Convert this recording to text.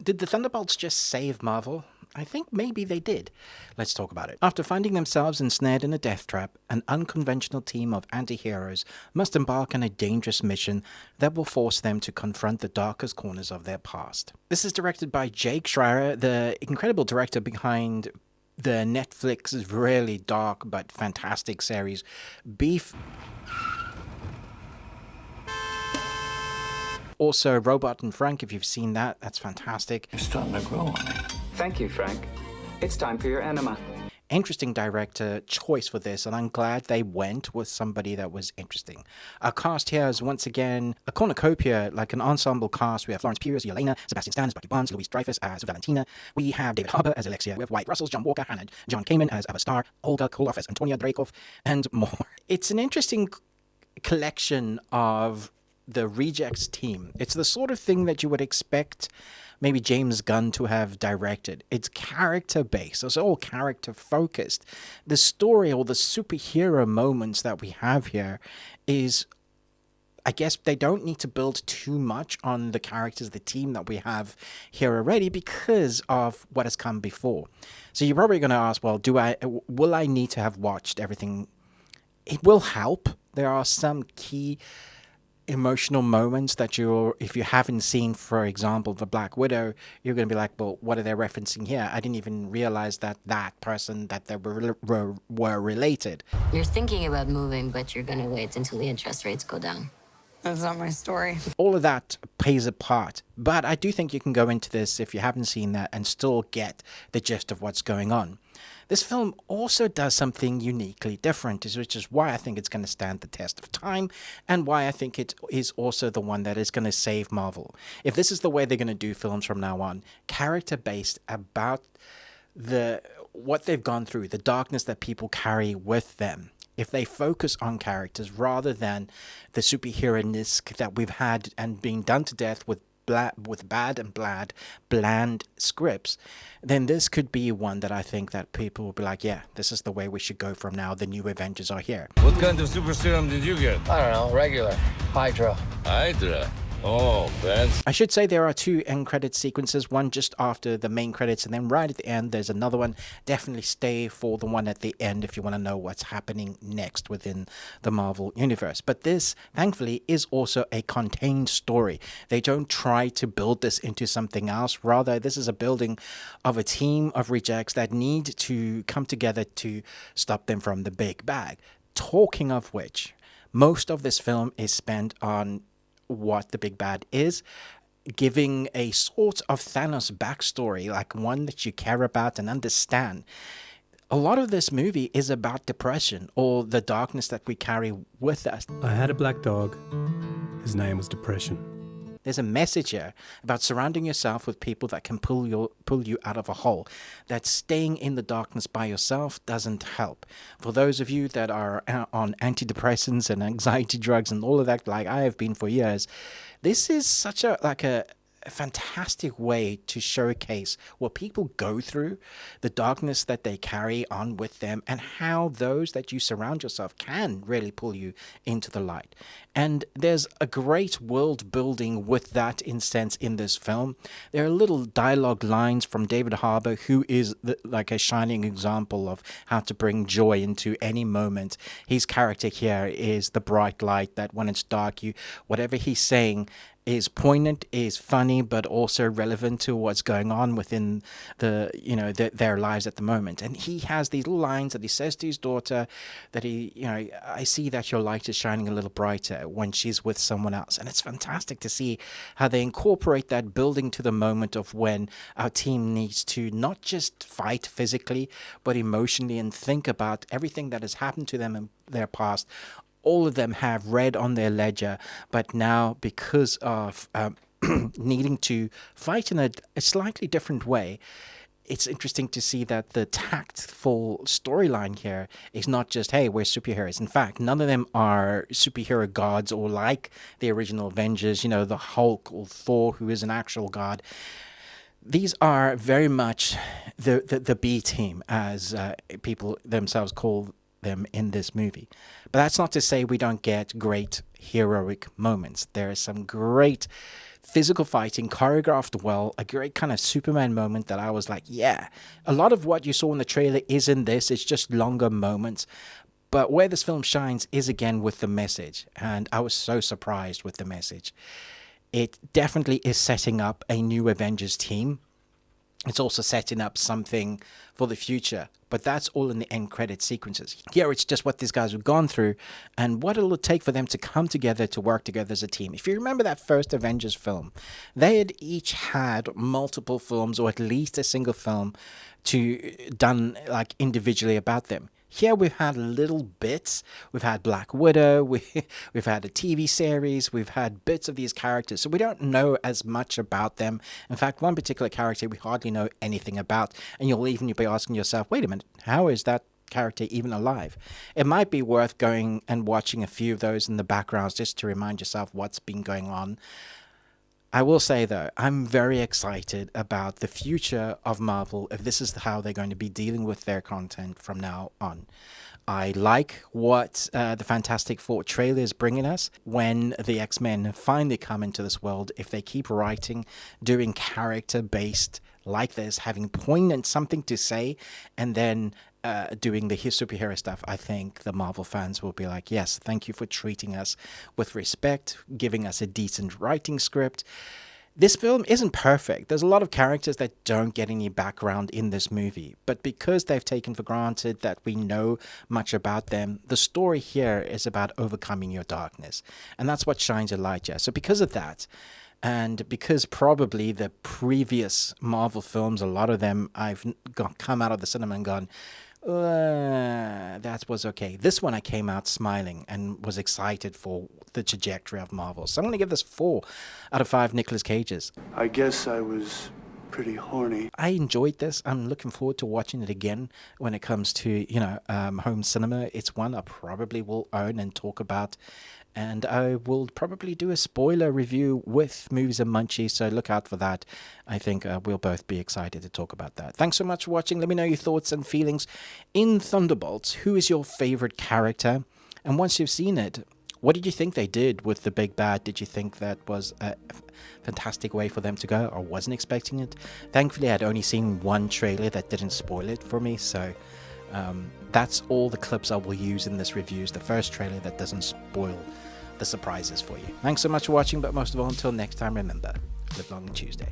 Did the Thunderbolts just save Marvel? I think maybe they did. Let's talk about it. After finding themselves ensnared in a death trap, an unconventional team of antiheroes must embark on a dangerous mission that will force them to confront the darkest corners of their past. This is directed by Jake Schreier, the incredible director behind the Netflix really dark but fantastic series Beef. Also, Robot and Frank, if you've seen that, that's fantastic. You're starting to grow on me. Thank you, Frank. It's time for your enema. Interesting director choice for this, and I'm glad they went with somebody that was interesting. Our cast here is once again a cornucopia, like an ensemble cast. We have Florence Pugh as Yelena, Sebastian Stan as Bucky Barnes, Louise Dreyfus as Valentina. We have David Harbour as Alexia. We have Wyatt Russell, John Walker, Hannah, John Kamen as Ava Starr, Olga Koloff as Antonia Dreykov, and more. It's an interesting collection of the Rejects team. It's the sort of thing that you would expect maybe James Gunn to have directed. It's character-based. It's all character-focused. The story or the superhero moments that we have here is, I guess they don't need to build too much on the characters, the team that we have here already because of what has come before. So you're probably going to ask, well, will I need to have watched everything? It will help. There are some key emotional moments that if you haven't seen, for example, the Black Widow, you're going to be like, well, what are they referencing here? I didn't even realize that person that they were related. You're thinking about moving, but you're going to wait until the interest rates go down. That's not my story. All of that plays a part, but I do think you can go into this if you haven't seen that and still get the gist of what's going on. This film also does something uniquely different, which is why I think it's going to stand the test of time and why I think it is also the one that is going to save Marvel. If this is the way they're going to do films from now on, character-based about what they've gone through, the darkness that people carry with them, if they focus on characters rather than the superhero-ness that we've had and being done to death with bad and bland scripts, then this could be one that I think that people will be like, yeah, this is the way we should go from now. The new Avengers are here. What kind of super serum did you get? I don't know, regular. Hydra. Hydra? Oh, fancy. I should say there are two end credit sequences, one just after the main credits, and then right at the end there's another one. Definitely stay for the one at the end if you want to know what's happening next within the Marvel Universe. But this, thankfully, is also a contained story. They don't try to build this into something else. Rather, this is a building of a team of rejects that need to come together to stop them from the big bag. Talking of which, most of this film is spent on what the big bad is, giving a sort of Thanos backstory, like one that you care about and understand. A lot of this movie is about depression or the darkness that we carry with us. I had a black dog. His name was Depression. There's a message here about surrounding yourself with people that can pull you out of a hole. That staying in the darkness by yourself doesn't help. For those of you that are on antidepressants and anxiety drugs and all of that, like I have been for years, this is such a fantastic way to showcase what people go through, the darkness that they carry on with them, and how those that you surround yourself can really pull you into the light. And there's a great world building with that sense in this film. There are little dialogue lines from David Harbour, who is like a shining example of how to bring joy into any moment. His character here is the bright light that when it's dark, whatever he's saying is poignant, is funny, but also relevant to what's going on within their lives at the moment. And he has these little lines that he says to his daughter that I see that your light is shining a little brighter when she's with someone else. And it's fantastic to see how they incorporate that building to the moment of when our team needs to not just fight physically, but emotionally and think about everything that has happened to them in their past. All of them have red on their ledger, but now because of needing to fight in a slightly different way, it's interesting to see that the tactful storyline here is not just, hey, we're superheroes. In fact, none of them are superhero gods or like the original Avengers, the Hulk or Thor, who is an actual god. These are very much the B team, as people themselves call them in this movie. But that's not to say we don't get great heroic moments. There are some great physical fighting, choreographed well, a great kind of Superman moment that I was like, yeah, a lot of what you saw in the trailer is in this. It's just longer moments. But where this film shines is again with the message. And I was so surprised with the message. It definitely is setting up a new Avengers team. It's also setting up something for the future, but that's all in the end credit sequences. Here, it's just what these guys have gone through and what it'll take for them to come together, to work together as a team. If you remember that first Avengers film, they had each had multiple films or at least a single film done like individually about them. Here we've had little bits. We've had Black Widow, we've had a TV series, we've had bits of these characters. So we don't know as much about them. In fact, one particular character we hardly know anything about. And you'll even be asking yourself, wait a minute, how is that character even alive? It might be worth going and watching a few of those in the backgrounds just to remind yourself what's been going on. I will say, though, I'm very excited about the future of Marvel if this is how they're going to be dealing with their content from now on. I like what the Fantastic Four trailer is bringing us when the X-Men finally come into this world. If they keep writing, doing character-based like this, having poignant something to say, and then doing the superhero stuff, I think the Marvel fans will be like, yes, thank you for treating us with respect, giving us a decent writing script. This film isn't perfect. There's a lot of characters that don't get any background in this movie, but because they've taken for granted that we know much about them, the story here is about overcoming your darkness, and that's what shines a light here. So because of that, and because probably the previous Marvel films, a lot of them I've come out of the cinema and gone, that was okay. This one I came out smiling and was excited for the trajectory of Marvel. So I'm going to give this 4 out of 5 Nicolas Cages. I guess I was pretty horny. I enjoyed this. I'm looking forward to watching it again when it comes to, home cinema. It's one I probably will own and talk about. And I will probably do a spoiler review with Movies and Munchies, so look out for that. I think we'll both be excited to talk about that. Thanks so much for watching. Let me know your thoughts and feelings. In Thunderbolts, who is your favorite character? And once you've seen it, what did you think they did with the big bad? Did you think that was a fantastic way for them to go, or wasn't expecting it? Thankfully, I'd only seen one trailer that didn't spoil it for me, so that's all the clips I will use in this review, is the first trailer that doesn't spoil the surprises for you. Thanks so much for watching, but most of all, until next time, remember, live long and Tuesday.